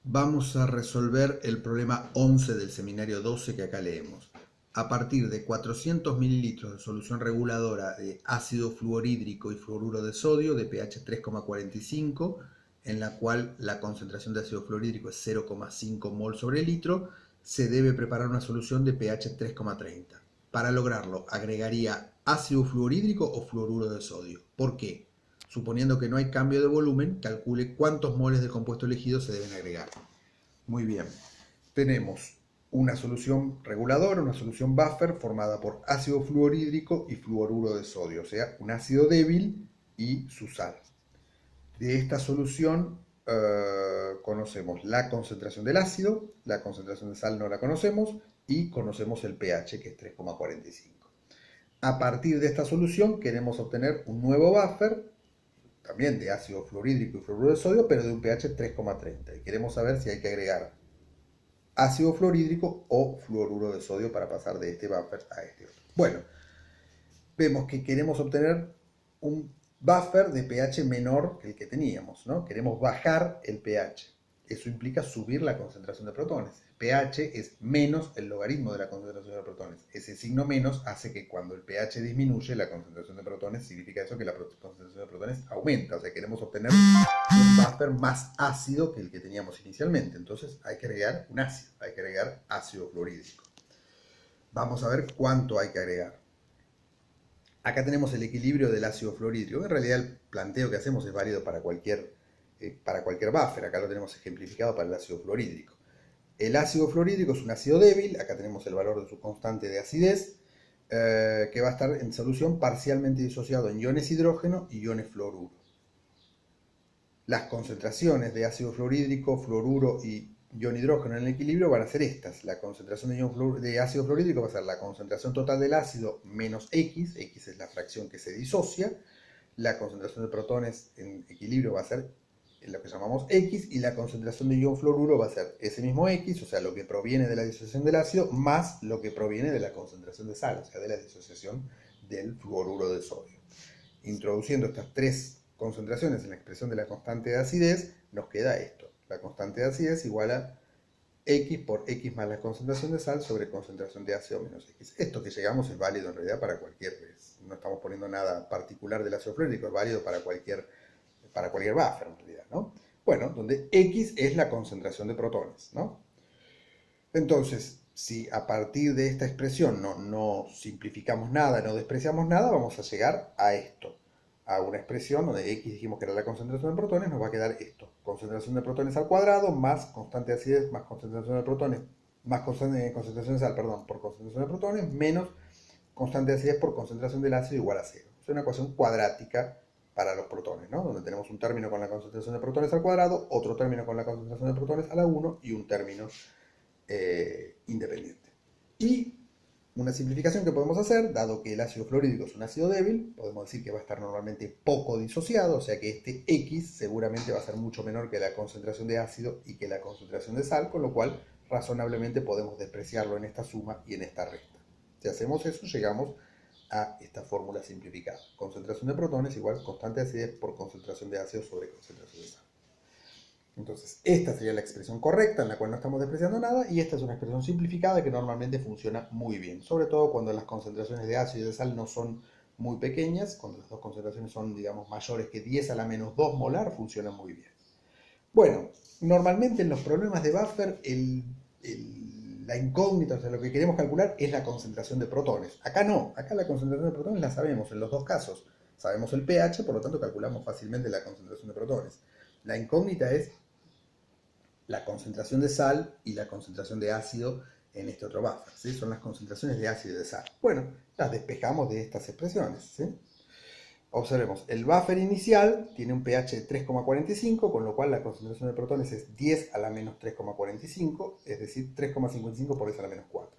Vamos a resolver el problema 11 del seminario 12 que acá leemos. A partir de 400 mililitros de solución reguladora de ácido fluorhídrico y fluoruro de sodio de pH 3,45, en la cual la concentración de ácido fluorhídrico es 0,5 mol sobre litro, se debe preparar una solución de pH 3,30. Para lograrlo, agregaría ácido fluorhídrico o fluoruro de sodio. ¿Por qué? Suponiendo que no hay cambio de volumen, calcule cuántos moles del compuesto elegido se deben agregar. Muy bien, tenemos una solución reguladora, una solución buffer formada por ácido fluorhídrico y fluoruro de sodio, o sea, un ácido débil y su sal. De esta solución conocemos la concentración del ácido, la concentración de sal no la conocemos y conocemos el pH que es 3,45. A partir de esta solución queremos obtener un nuevo buffer, también de ácido fluorhídrico y fluoruro de sodio, pero de un pH 3,30. Y queremos saber si hay que agregar ácido fluorhídrico o fluoruro de sodio para pasar de este buffer a este otro. Bueno, vemos que queremos obtener un buffer de pH menor que el que teníamos, ¿no? Queremos bajar el pH. Eso implica subir la concentración de protones. pH es menos el logaritmo de la concentración de protones. Ese signo menos hace que cuando el pH disminuye, la concentración de protones, significa eso que la concentración de protones aumenta. O sea, queremos obtener un buffer más ácido que el que teníamos inicialmente. Entonces hay que agregar un ácido, hay que agregar ácido fluorhídrico. Vamos a ver cuánto hay que agregar. Acá tenemos el equilibrio del ácido fluorhídrico. En realidad el planteo que hacemos es válido para cualquier buffer. Acá lo tenemos ejemplificado para el ácido fluorhídrico. El ácido fluorhídrico es un ácido débil. Acá tenemos el valor de su constante de acidez, que va a estar en solución parcialmente disociado en iones hidrógeno y iones fluoruro. Las concentraciones de ácido fluorhídrico, fluoruro y ion hidrógeno en el equilibrio van a ser estas. La concentración de ácido fluorhídrico va a ser la concentración total del ácido menos X. X es la fracción que se disocia. La concentración de protones en equilibrio va a ser lo que llamamos X, y la concentración de ion fluoruro va a ser ese mismo X, o sea, lo que proviene de la disociación del ácido, más lo que proviene de la concentración de sal, o sea, de la disociación del fluoruro de sodio. Introduciendo estas tres concentraciones en la expresión de la constante de acidez, nos queda esto. La constante de acidez igual a X por X más la concentración de sal sobre concentración de ácido menos X. Esto que llegamos es válido en realidad para cualquier vez. No estamos poniendo nada particular del ácido fluorhídrico, es válido para cualquier buffer en realidad, ¿no? Bueno, donde X es la concentración de protones, ¿no? Entonces, si a partir de esta expresión no simplificamos nada, no despreciamos nada, vamos a llegar a esto, a una expresión donde X dijimos que era la concentración de protones, nos va a quedar esto: concentración de protones al cuadrado más constante de acidez más concentración de protones, más concentración de sal, perdón, por concentración de protones, menos constante de acidez por concentración del ácido igual a cero. Es una ecuación cuadrática para los protones, ¿no? Donde tenemos un término con la concentración de protones al cuadrado, otro término con la concentración de protones a la 1 y un término independiente. Y una simplificación que podemos hacer, dado que el ácido fluorhídrico es un ácido débil, podemos decir que va a estar normalmente poco disociado, o sea que este X seguramente va a ser mucho menor que la concentración de ácido y que la concentración de sal, con lo cual razonablemente podemos despreciarlo en esta suma y en esta resta. Si hacemos eso, llegamos a esta fórmula simplificada. Concentración de protones igual constante de acidez por concentración de ácido sobre concentración de sal. Entonces, esta sería la expresión correcta en la cual no estamos despreciando nada, y esta es una expresión simplificada que normalmente funciona muy bien, sobre todo cuando las concentraciones de ácido y de sal no son muy pequeñas. Cuando las dos concentraciones son, digamos, mayores que 10 a la menos 2 molar, funciona muy bien. Bueno, normalmente en los problemas de buffer, la incógnita, o sea, lo que queremos calcular es la concentración de protones. Acá no, acá la concentración de protones la sabemos en los dos casos. Sabemos el pH, por lo tanto calculamos fácilmente la concentración de protones. La incógnita es la concentración de sal y la concentración de ácido en este otro buffer, ¿sí? Son las concentraciones de ácido y de sal. Bueno, las despejamos de estas expresiones, ¿sí? Observemos, el buffer inicial tiene un pH de 3,45, con lo cual la concentración de protones es 10 a la menos 3,45, es decir, 3,55 por 10 a la menos 4.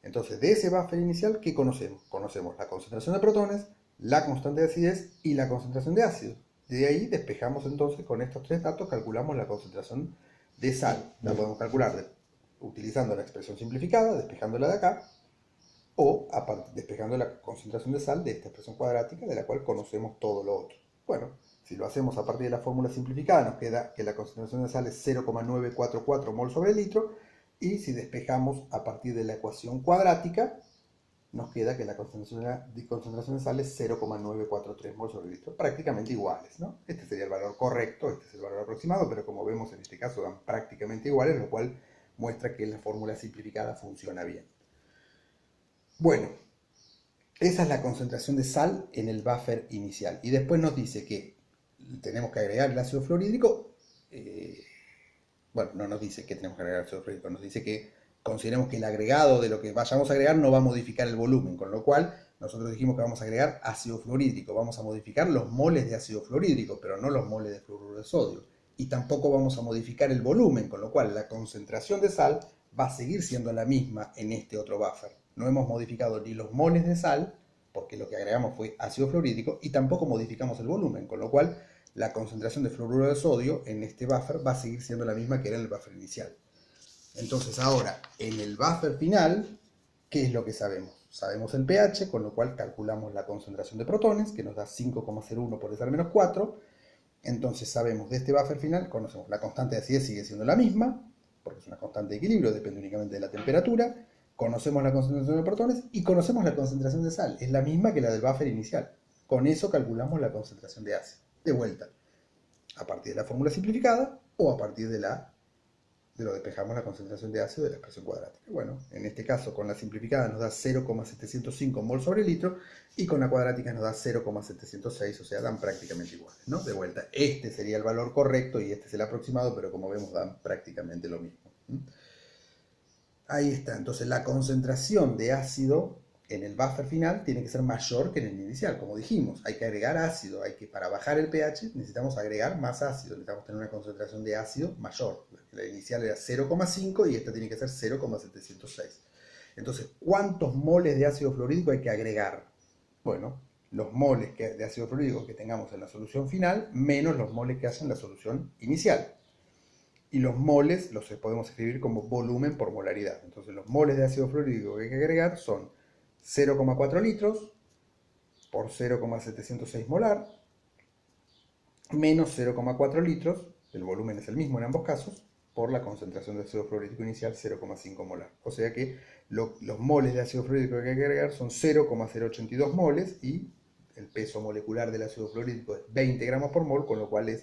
Entonces, de ese buffer inicial, ¿qué conocemos? Conocemos la concentración de protones, la constante de acidez y la concentración de ácido. De ahí despejamos entonces, con estos tres datos, calculamos la concentración de sal. La podemos calcular utilizando la expresión simplificada, despejándola de acá, o despejando la concentración de sal de esta expresión cuadrática de la cual conocemos todo lo otro. Bueno, Si lo hacemos a partir de la fórmula simplificada, nos queda que la concentración de sal es 0,944 mol sobre litro, y si despejamos a partir de la ecuación cuadrática, nos queda que la concentración de sal es 0,943 mol sobre litro, prácticamente iguales, ¿no? Este sería el valor correcto, este es el valor aproximado, pero como vemos en este caso dan prácticamente iguales, lo cual muestra que la fórmula simplificada funciona bien. Bueno, esa es la concentración de sal en el buffer inicial. Y después nos dice que tenemos que agregar el ácido fluorhídrico. Bueno, no nos dice que tenemos que agregar el ácido fluorhídrico, nos dice que consideremos que el agregado de lo que vayamos a agregar no va a modificar el volumen, con lo cual nosotros dijimos que vamos a agregar ácido fluorhídrico. Vamos a modificar los moles de ácido fluorhídrico, pero no los moles de fluoruro de sodio. Y tampoco vamos a modificar el volumen, con lo cual la concentración de sal va a seguir siendo la misma en este otro buffer. No hemos modificado ni los moles de sal, porque lo que agregamos fue ácido fluorhídrico, y tampoco modificamos el volumen, con lo cual la concentración de fluoruro de sodio en este buffer va a seguir siendo la misma que era en el buffer inicial. Entonces ahora, en el buffer final, ¿qué es lo que sabemos? Sabemos el pH, con lo cual calculamos la concentración de protones, que nos da 5,01 por 10 al menos 4. Entonces sabemos de este buffer final, conocemos la constante de acidez, sigue siendo la misma, porque es una constante de equilibrio, depende únicamente de la temperatura. Conocemos la concentración de protones y conocemos la concentración de sal, es la misma que la del buffer inicial. Con eso calculamos la concentración de ácido. De vuelta, a partir de la fórmula simplificada o a partir de lo despejamos la concentración de ácido de la expresión cuadrática. Bueno, en este caso con la simplificada nos da 0,705 mol sobre litro y con la cuadrática nos da 0,706, o sea, dan prácticamente iguales, ¿no? De vuelta, este sería el valor correcto y este es el aproximado, pero como vemos dan prácticamente lo mismo. Ahí está, entonces la concentración de ácido en el buffer final tiene que ser mayor que en el inicial, como dijimos, hay que agregar ácido, para bajar el pH necesitamos agregar más ácido, necesitamos tener una concentración de ácido mayor. La inicial era 0,5 y esta tiene que ser 0,706. Entonces, ¿cuántos moles de ácido fluorhídrico hay que agregar? Bueno, los moles de ácido fluorhídrico que tengamos en la solución final menos los moles que haya en la solución inicial. Y los moles los podemos escribir como volumen por molaridad. Entonces los moles de ácido fluorhídrico que hay que agregar son 0,4 litros por 0,706 molar menos 0,4 litros, el volumen es el mismo en ambos casos, por la concentración de ácido fluorhídrico inicial 0,5 molar. O sea que los moles de ácido fluorhídrico que hay que agregar son 0,082 moles y el peso molecular del ácido fluorhídrico es 20 gramos por mol, con lo cual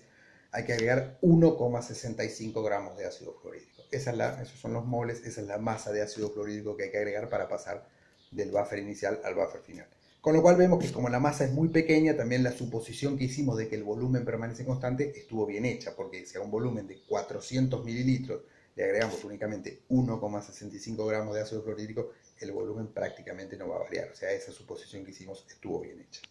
hay que agregar 1,65 gramos de ácido fluorhídrico. Esos son los moles, esa es la masa de ácido fluorhídrico que hay que agregar para pasar del buffer inicial al buffer final. Con lo cual vemos que como la masa es muy pequeña, también la suposición que hicimos de que el volumen permanece constante estuvo bien hecha, porque si a un volumen de 400 mililitros le agregamos únicamente 1,65 gramos de ácido fluorhídrico, el volumen prácticamente no va a variar. O sea, esa suposición que hicimos estuvo bien hecha.